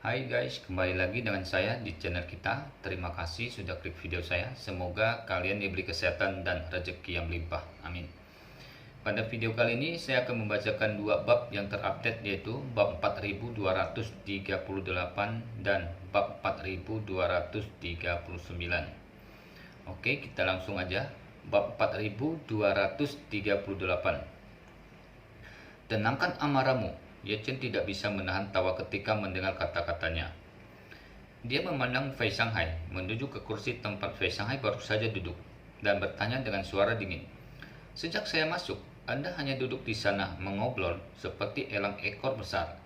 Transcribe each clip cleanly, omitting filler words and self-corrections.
Hai guys, kembali lagi dengan saya di channel kita. Terima kasih sudah klik video saya. Semoga kalian diberi kesehatan dan rezeki yang melimpah. Amin. Pada video kali ini saya akan membacakan dua bab yang terupdate, yaitu bab 4238 dan bab 4239. Oke, kita langsung aja. Bab 4238. Tenangkan amarahmu. Ye Chen tidak bisa menahan tawa ketika mendengar kata-katanya. Dia memandang Fei Shanghai, menuju ke kursi tempat Fei Shanghai baru saja duduk, dan bertanya dengan suara dingin. Sejak saya masuk, Anda hanya duduk di sana mengobrol seperti elang ekor besar.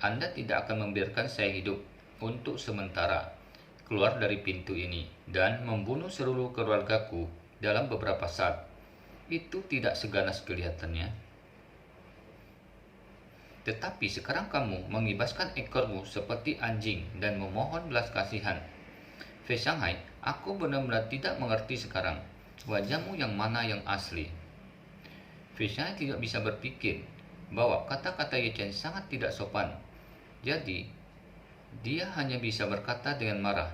Anda tidak akan membiarkan saya hidup untuk sementara keluar dari pintu ini dan membunuh seluruh keluargaku dalam beberapa saat. Itu tidak seganas kelihatannya. Tetapi sekarang kamu mengibaskan ekormu seperti anjing dan memohon belas kasihan. Fei Shanghai, aku benar-benar tidak mengerti sekarang. Wajahmu yang mana yang asli? Fei Shanghai tidak bisa berpikir bahwa kata-kata Ye Chen sangat tidak sopan. Jadi, dia hanya bisa berkata dengan marah,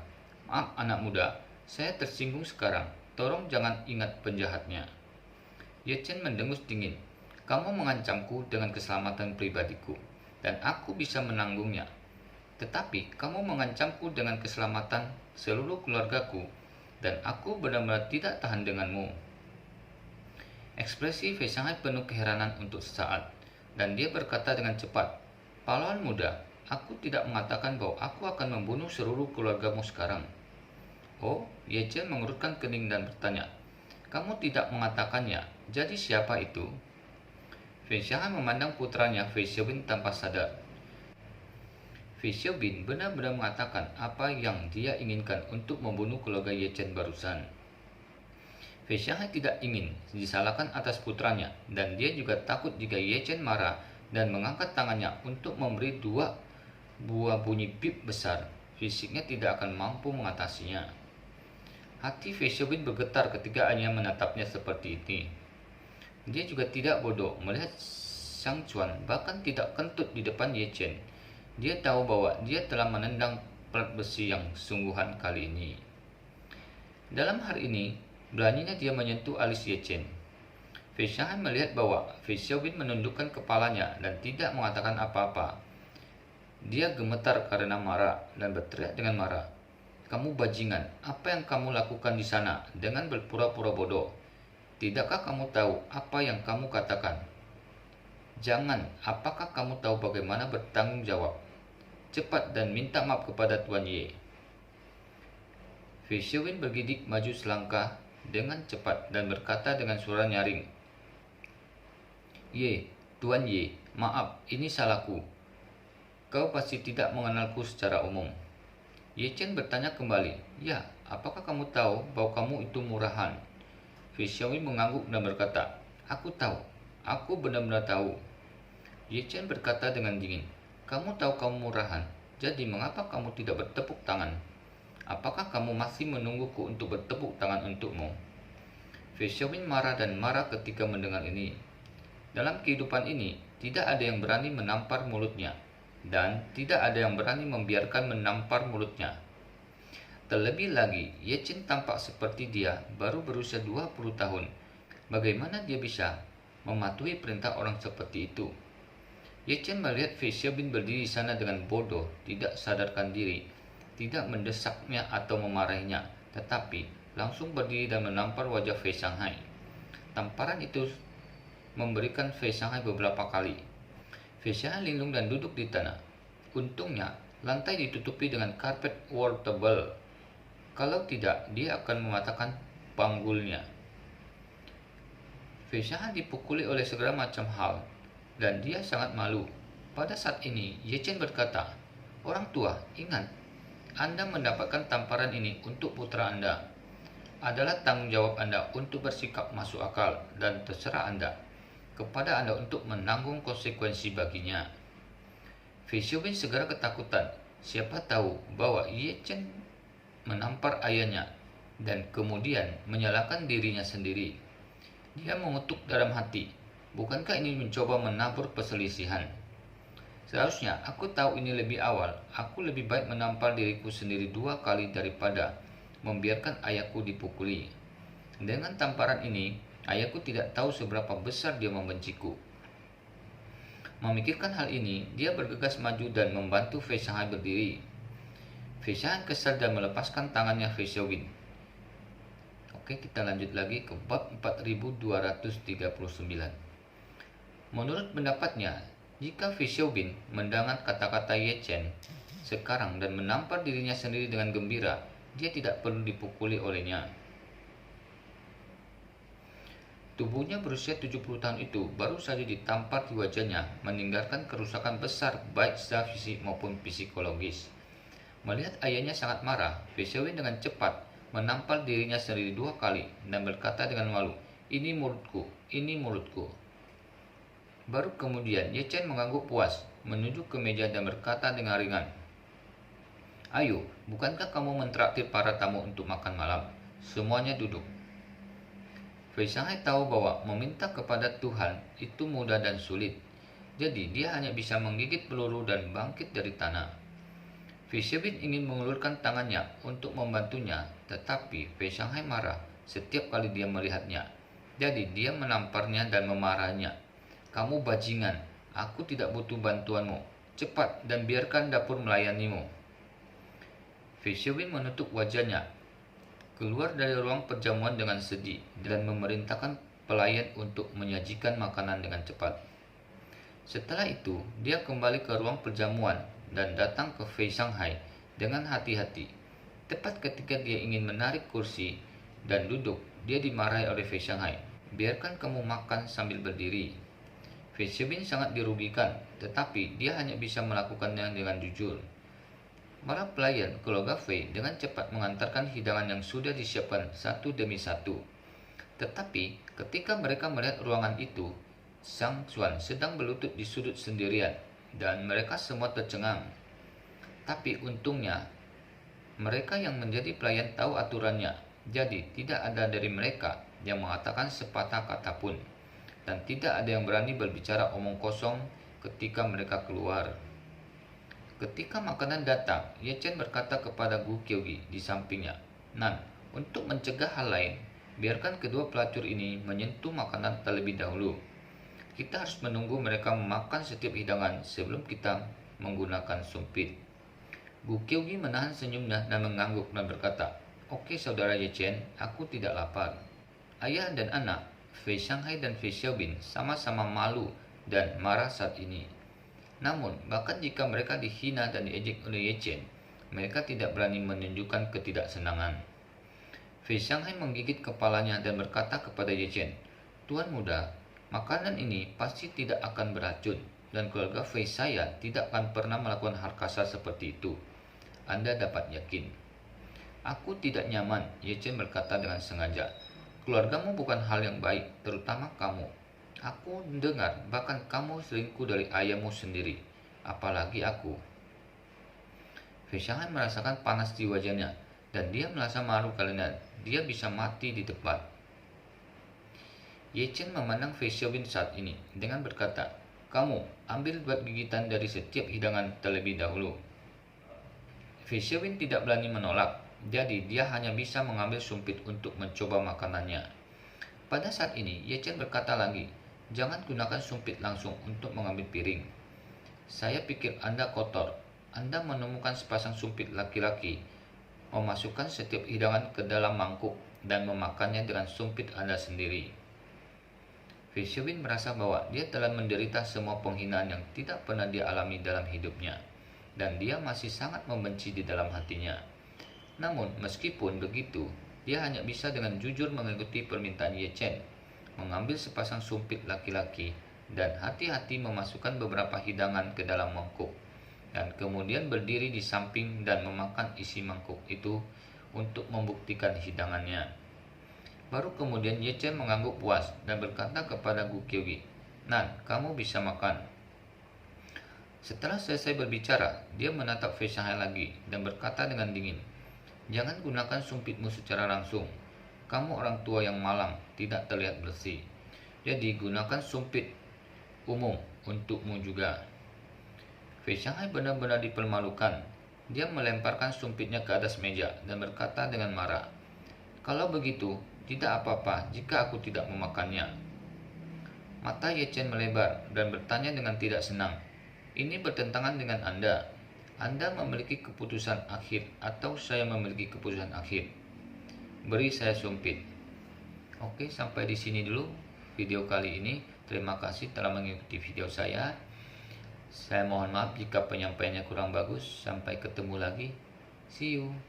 "Maaf anak muda, saya tersinggung sekarang. Tolong jangan ingat penjahatnya." Ye Chen mendengus dingin. Kamu mengancamku dengan keselamatan pribadiku, dan aku bisa menanggungnya. Tetapi kamu mengancamku dengan keselamatan seluruh keluargaku, dan aku benar-benar tidak tahan denganmu. Ekspresi Fei Shanghai penuh keheranan untuk sesaat, dan dia berkata dengan cepat, "Pahlawan muda, aku tidak mengatakan bahwa aku akan membunuh seluruh keluargamu sekarang." Oh, Ye Chen mengerutkan kening dan bertanya, "Kamu tidak mengatakannya, jadi siapa itu?" Fei Shanghai memandang putranya Fei Xiaobin tanpa sadar. Fei Xiaobin benar-benar mengatakan apa yang dia inginkan untuk membunuh keluarga Ye Chen barusan. Fei Shanghai tidak ingin disalahkan atas putranya, dan dia juga takut jika Ye Chen marah dan mengangkat tangannya untuk memberi dua buah bunyi bip besar, fisiknya tidak akan mampu mengatasinya. Hati Fei Xiaobin bergetar ketika ayahnya menatapnya seperti ini. Dia juga tidak bodoh melihat Sang Chuan bahkan tidak kentut di depan Ye Chen. Dia tahu bahwa dia telah menendang plat besi yang sungguhan kali ini. Dalam hari ini, beraninya dia menyentuh alis Ye Chen. Fei Shanghai melihat bahwa Fei Xiaobin menundukkan kepalanya dan tidak mengatakan apa-apa. Dia gemetar karena marah dan berteriak dengan marah. "Kamu bajingan, apa yang kamu lakukan di sana dengan berpura-pura bodoh? Tidakkah kamu tahu apa yang kamu katakan? Jangan, apakah kamu tahu bagaimana bertanggung jawab? Cepat dan minta maaf kepada Tuan Ye." Fei Xiaobin bergidik maju selangkah dengan cepat dan berkata dengan suara nyaring, "Ye, Tuan Ye, maaf, ini salahku. Kau pasti tidak mengenalku secara umum." Ye Chen bertanya kembali, "Ya, apakah kamu tahu bahwa kamu itu murahan?" Fei Xiaobin mengangguk dan berkata, "Aku tahu, aku benar-benar tahu." Ye Chen berkata dengan dingin, "Kamu tahu kamu murahan, jadi mengapa kamu tidak bertepuk tangan? Apakah kamu masih menungguku untuk bertepuk tangan untukmu?" Fei Xiaobin marah dan marah ketika mendengar ini. Dalam kehidupan ini, tidak ada yang berani menampar mulutnya, dan tidak ada yang berani membiarkan menampar mulutnya. Terlebih lagi, Ye Chen tampak seperti dia baru berusia 20 tahun. Bagaimana dia bisa mematuhi perintah orang seperti itu? Ye Chen melihat Fei Xiaobin berdiri di sana dengan bodoh, tidak sadarkan diri, tidak mendesaknya atau memarahinya, tetapi langsung berdiri dan menampar wajah Fei Shanghai. Tamparan itu memberikan Fei Shanghai beberapa kali. Fei Shanghai linglung dan duduk di tanah. Untungnya, lantai ditutupi dengan karpet wol tebal. Kalau tidak, dia akan mematahkan panggulnya. Fei Shanghai dipukuli oleh segala macam hal, dan dia sangat malu. Pada saat ini, Ye Chen berkata, "Orang tua, ingat, Anda mendapatkan tamparan ini untuk putra Anda. Adalah tanggung jawab Anda untuk bersikap masuk akal, dan terserah Anda kepada Anda untuk menanggung konsekuensi baginya." Fei Xiaobin segera ketakutan. Siapa tahu bahwa Ye Chen menampar ayahnya dan kemudian menyalahkan dirinya sendiri. Dia mengutuk dalam hati, bukankah ini mencoba menabur perselisihan? Seharusnya aku tahu ini lebih awal. Aku lebih baik menampar diriku sendiri 2 kali daripada membiarkan ayahku dipukuli. Dengan tamparan ini, ayahku tidak tahu seberapa besar dia membenciku. Memikirkan hal ini, dia bergegas maju dan membantu Fei Shanghai berdiri. Fei Shanghai kesal dan melepaskan tangannya Fei Xiaobin. Oke, kita lanjut lagi ke bab 4239. Menurut pendapatnya, jika Fei Xiaobin mendengar kata-kata Ye Chen sekarang dan menampar dirinya sendiri dengan gembira, dia tidak perlu dipukuli olehnya. Tubuhnya berusia 70 tahun itu baru saja ditampar di wajahnya, meninggalkan kerusakan besar baik secara fisik maupun psikologis. Melihat ayahnya sangat marah, Fei Xiaobin dengan cepat menampar dirinya sendiri 2 kali dan berkata dengan malu, "Ini mulutku, ini mulutku." Baru kemudian Ye Chen mengangguk puas, menuju ke meja dan berkata dengan ringan, "Ayo, bukankah kamu mentraktir para tamu untuk makan malam? Semuanya duduk." Fei Shanghai tahu bahwa meminta kepada Tuhan itu mudah dan sulit. Jadi dia hanya bisa menggigit peluru dan bangkit dari tanah. Fei Xiaobin ingin mengulurkan tangannya untuk membantunya, tetapi Fei Shanghai marah setiap kali dia melihatnya. Jadi dia menamparnya dan memarahinya. "Kamu bajingan, aku tidak butuh bantuanmu. Cepat dan biarkan dapur melayanimu." Fei Xiaobin menutup wajahnya, keluar dari ruang perjamuan dengan sedih dan memerintahkan pelayan untuk menyajikan makanan dengan cepat. Setelah itu, dia kembali ke ruang perjamuan dan datang ke Fei Shanghai dengan hati-hati. Tepat ketika dia ingin menarik kursi dan duduk, dia dimarahi oleh Fei Shanghai. "Biarkan kamu makan sambil berdiri." Fei Xiaobin sangat dirugikan, tetapi dia hanya bisa melakukannya dengan jujur. Para pelayan keluarga Fei dengan cepat mengantarkan hidangan yang sudah disiapkan satu demi satu. Tetapi ketika mereka melihat ruangan itu, Sang Xuan sedang berlutut di sudut sendirian dan mereka semua tercengang. Tapi untungnya, mereka yang menjadi pelayan tahu aturannya, jadi tidak ada dari mereka yang mengatakan sepatah kata pun, dan tidak ada yang berani berbicara omong kosong ketika mereka keluar. Ketika makanan datang, Ye Chen berkata kepada Gu Qiugi di sampingnya, "Nan, untuk mencegah hal lain, biarkan kedua pelacur ini menyentuh makanan terlebih dahulu. Kita harus menunggu mereka memakan setiap hidangan sebelum kita menggunakan sumpit." Gu Qiugi menahan senyumnya dan mengangguk dan berkata, "Oke saudara Ye Chen, aku tidak lapar." Ayah dan anak, Fei Shanghai dan Fei Xiaobin sama-sama malu dan marah saat ini. Namun, bahkan jika mereka dihina dan diejek oleh Ye Chen, mereka tidak berani menunjukkan ketidaksenangan. Fei Shanghai menggigit kepalanya dan berkata kepada Ye Chen, "Tuan muda, makanan ini pasti tidak akan beracun, dan keluarga Fei saya tidak akan pernah melakukan hal kasar seperti itu. Anda dapat yakin." "Aku tidak nyaman," Ye Chen berkata dengan sengaja. "Keluargamu bukan hal yang baik, terutama kamu. Aku dengar bahkan kamu selingkuh dari ayahmu sendiri, apalagi aku." Fei Shanghai merasakan panas di wajahnya, dan dia merasa malu karena dia bisa mati di tempat. Ye Chen memandang Fei Xiaobin saat ini dengan berkata, "Kamu ambil 2 gigitan dari setiap hidangan terlebih dahulu." Fei Xiaobin tidak berani menolak, jadi dia hanya bisa mengambil sumpit untuk mencoba makanannya. Pada saat ini, Ye Chen berkata lagi, "Jangan gunakan sumpit langsung untuk mengambil piring. Saya pikir Anda kotor. Anda menemukan sepasang sumpit laki-laki, memasukkan setiap hidangan ke dalam mangkuk, dan memakannya dengan sumpit Anda sendiri." Fei Xiaobin merasa bahwa dia telah menderita semua penghinaan yang tidak pernah dia alami dalam hidupnya, dan dia masih sangat membenci di dalam hatinya. Namun, meskipun begitu, dia hanya bisa dengan jujur mengikuti permintaan Ye Chen, mengambil sepasang sumpit laki-laki, dan hati-hati memasukkan beberapa hidangan ke dalam mangkuk, dan kemudian berdiri di samping dan memakan isi mangkuk itu untuk membuktikan hidangannya. Baru kemudian Ye Chen mengangguk puas dan berkata kepada Gu Qiugi, "Nan, kamu bisa makan." Setelah selesai berbicara, dia menatap Fei Shanghai lagi dan berkata dengan dingin, "Jangan gunakan sumpitmu secara langsung. Kamu orang tua yang malang, tidak terlihat bersih. Jadi gunakan sumpit umum untukmu juga." Fei Shanghai benar-benar dipermalukan. Dia melemparkan sumpitnya ke atas meja dan berkata dengan marah, "Kalau begitu, tidak apa-apa jika aku tidak memakannya." Mata Ye Chen melebar dan bertanya dengan tidak senang, "Ini bertentangan dengan Anda. Anda memiliki keputusan akhir atau saya memiliki keputusan akhir? Beri saya sumpit." Oke, sampai di sini dulu video kali ini. Terima kasih telah mengikuti video saya. Saya mohon maaf jika penyampaiannya kurang bagus. Sampai ketemu lagi. See you.